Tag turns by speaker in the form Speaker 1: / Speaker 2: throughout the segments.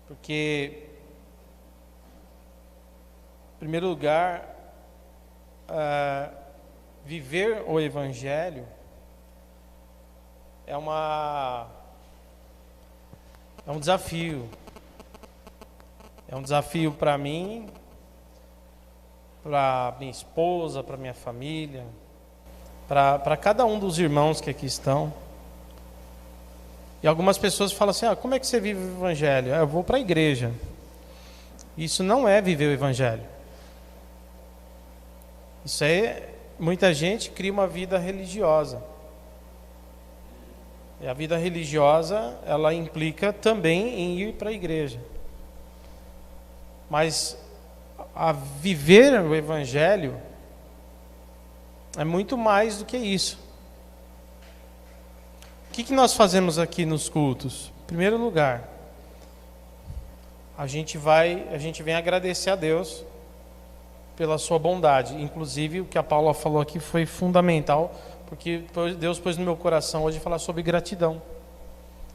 Speaker 1: Porque, em primeiro lugar, viver o Evangelho é um desafio. É um desafio para mim, para minha esposa, para minha família, para cada um dos irmãos que aqui estão. E algumas pessoas falam assim: como é que você vive o Evangelho? Eu vou para a igreja. Isso não é viver o Evangelho. Isso aí, muita gente cria uma vida religiosa. E a vida religiosa, ela implica também em ir para a igreja. Mas a viver o Evangelho é muito mais do que isso. O que nós fazemos aqui nos cultos? Em primeiro lugar, a gente vem agradecer a Deus pela sua bondade. Inclusive, o que a Paula falou aqui foi fundamental, porque Deus pôs no meu coração hoje falar sobre gratidão.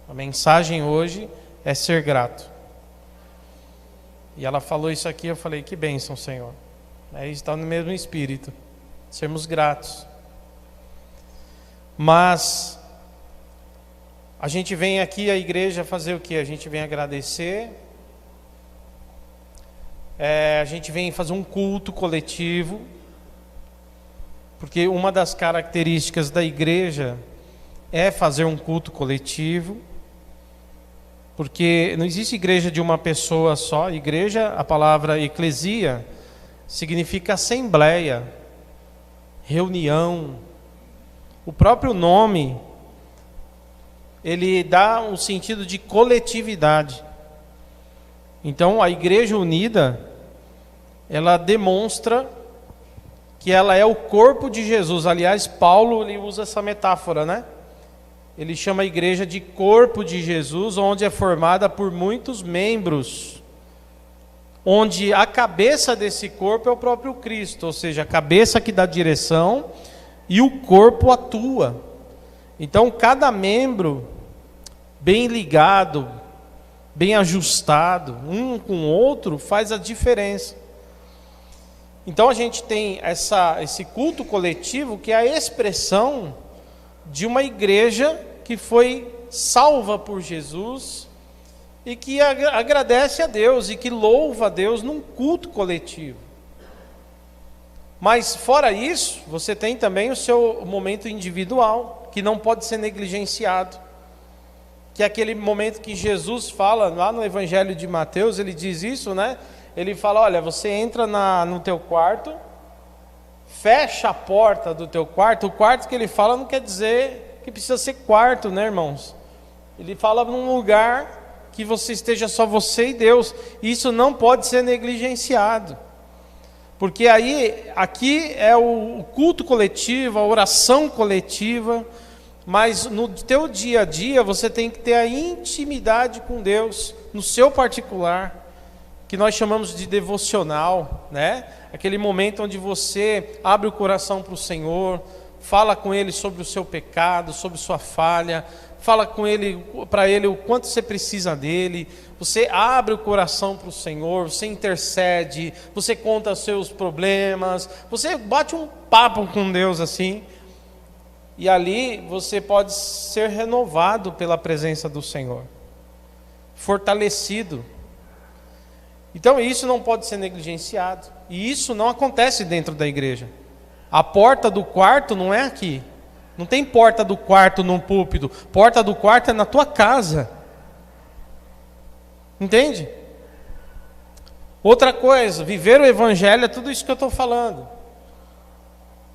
Speaker 1: A mensagem hoje é ser grato. E ela falou isso aqui, eu falei: que bênção, Senhor. Está no mesmo espírito, sermos gratos. Mas a gente vem aqui à igreja fazer o quê? A gente vem agradecer, a gente vem fazer um culto coletivo, porque uma das características da igreja é fazer um culto coletivo, porque não existe igreja de uma pessoa só. Igreja, a palavra eclesia, significa assembleia, reunião. O próprio nome, ele dá um sentido de coletividade. Então, a igreja unida, ela demonstra que ela é o corpo de Jesus. Aliás, Paulo, ele usa essa metáfora, né? Ele chama a igreja de corpo de Jesus, onde é formada por muitos membros, onde a cabeça desse corpo é o próprio Cristo, ou seja, a cabeça que dá direção e o corpo atua. Então, cada membro bem ligado, bem ajustado, um com o outro, faz a diferença. Então a gente tem esse culto coletivo, que é a expressão de uma igreja que foi salva por Jesus e que agradece a Deus e que louva a Deus num culto coletivo. Mas fora isso, você tem também o seu momento individual, que não pode ser negligenciado, que é aquele momento que Jesus fala lá no Evangelho de Mateus. Ele diz isso, né? Ele fala: olha, você entra no teu quarto, fecha a porta do teu quarto. O quarto que ele fala não quer dizer que precisa ser quarto, né, irmãos? Ele fala num lugar que você esteja só você e Deus. Isso não pode ser negligenciado, porque aqui é o culto coletivo, a oração coletiva. Mas no teu dia a dia você tem que ter a intimidade com Deus, no seu particular, que nós chamamos de devocional, né? Aquele momento onde você abre o coração para o Senhor, fala com Ele sobre o seu pecado, sobre sua falha, fala com Ele, para Ele o quanto você precisa dEle, você abre o coração para o Senhor, você intercede, você conta os seus problemas, você bate um papo com Deus assim, e ali você pode ser renovado pela presença do Senhor, fortalecido. Então isso não pode ser negligenciado, e isso não acontece dentro da igreja. A porta do quarto não é aqui, não tem porta do quarto num púlpito, porta do quarto é na tua casa, entende? Outra coisa, viver o Evangelho é tudo isso que eu estou falando.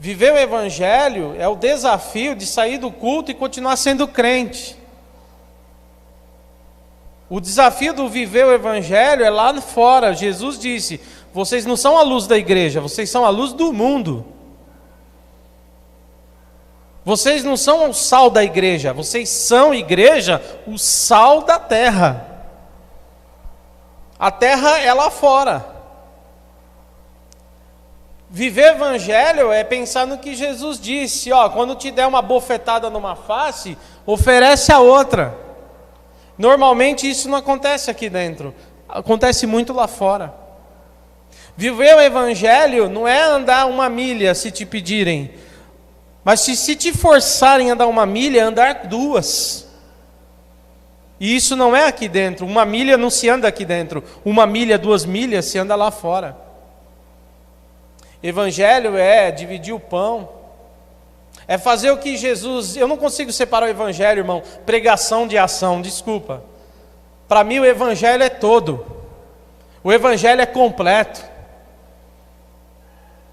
Speaker 1: Viver o Evangelho é o desafio de sair do culto e continuar sendo crente. O desafio do viver o Evangelho é lá fora. Jesus disse: vocês não são a luz da igreja, vocês são a luz do mundo. Vocês não são o sal da igreja, vocês são, igreja, o sal da terra. A terra é lá fora. Viver o Evangelho é pensar no que Jesus disse: quando te der uma bofetada numa face, oferece a outra. Normalmente isso não acontece aqui dentro, acontece muito lá fora. Viver o Evangelho não é andar 1 milha se te pedirem, mas se te forçarem a andar 1 milha, andar 2. E isso não é aqui dentro, 1 milha não se anda aqui dentro, 1 milha, 2 milhas se anda lá fora. Evangelho é dividir o pão, é fazer o que Jesus... Eu não consigo separar o Evangelho, irmão, pregação de ação, desculpa. Para mim o Evangelho é todo, o Evangelho é completo.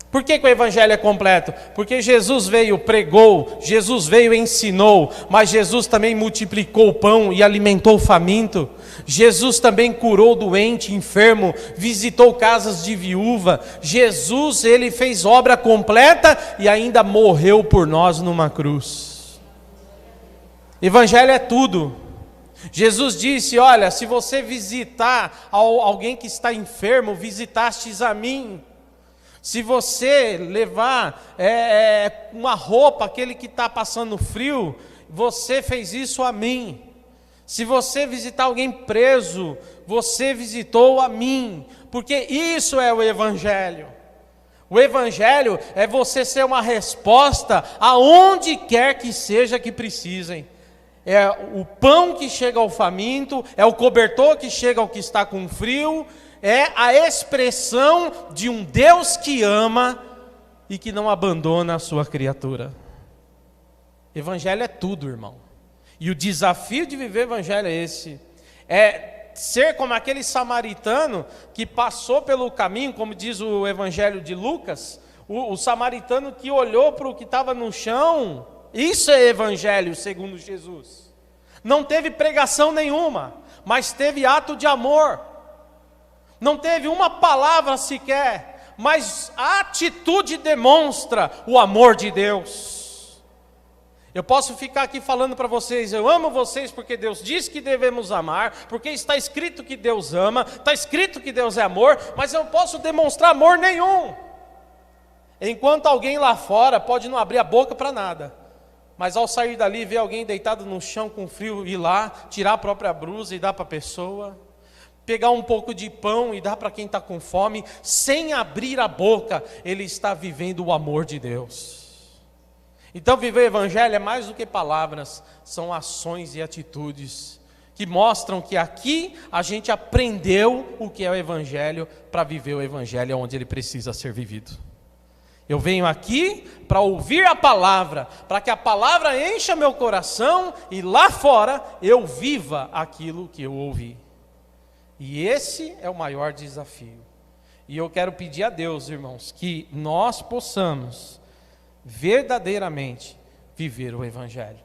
Speaker 1: Por que o Evangelho é completo? Porque Jesus veio, pregou, Jesus veio, ensinou, mas Jesus também multiplicou o pão e alimentou o faminto. Jesus também curou doente, enfermo, visitou casas de viúva. Jesus, ele fez obra completa e ainda morreu por nós numa cruz. Evangelho é tudo. Jesus disse, olha, se você visitar alguém que está enfermo, visitastes a mim. Se você levar uma roupa, aquele que está passando frio, você fez isso a mim. Se você visitar alguém preso, você visitou a mim. Porque isso é o Evangelho. O Evangelho é você ser uma resposta aonde quer que seja que precisem. É o pão que chega ao faminto, é o cobertor que chega ao que está com frio, é a expressão de um Deus que ama e que não abandona a sua criatura. Evangelho é tudo, irmão. E o desafio de viver o Evangelho é esse. É ser como aquele samaritano que passou pelo caminho, como diz o Evangelho de Lucas, o samaritano que olhou para o que estava no chão. Isso é Evangelho segundo Jesus. Não teve pregação nenhuma, mas teve ato de amor. Não teve uma palavra sequer, mas a atitude demonstra o amor de Deus. Eu posso ficar aqui falando para vocês, eu amo vocês porque Deus diz que devemos amar, porque está escrito que Deus ama, está escrito que Deus é amor, mas eu não posso demonstrar amor nenhum. Enquanto alguém lá fora pode não abrir a boca para nada, mas ao sair dali ver alguém deitado no chão com frio, ir lá, tirar a própria blusa e dar para a pessoa, pegar um pouco de pão e dar para quem está com fome, sem abrir a boca, ele está vivendo o amor de Deus. Então viver o Evangelho é mais do que palavras, são ações e atitudes, que mostram que aqui a gente aprendeu o que é o Evangelho, para viver o Evangelho onde ele precisa ser vivido. Eu venho aqui para ouvir a palavra, para que a palavra encha meu coração, e lá fora eu viva aquilo que eu ouvi. E esse é o maior desafio. E eu quero pedir a Deus, irmãos, que nós possamos verdadeiramente viver o Evangelho.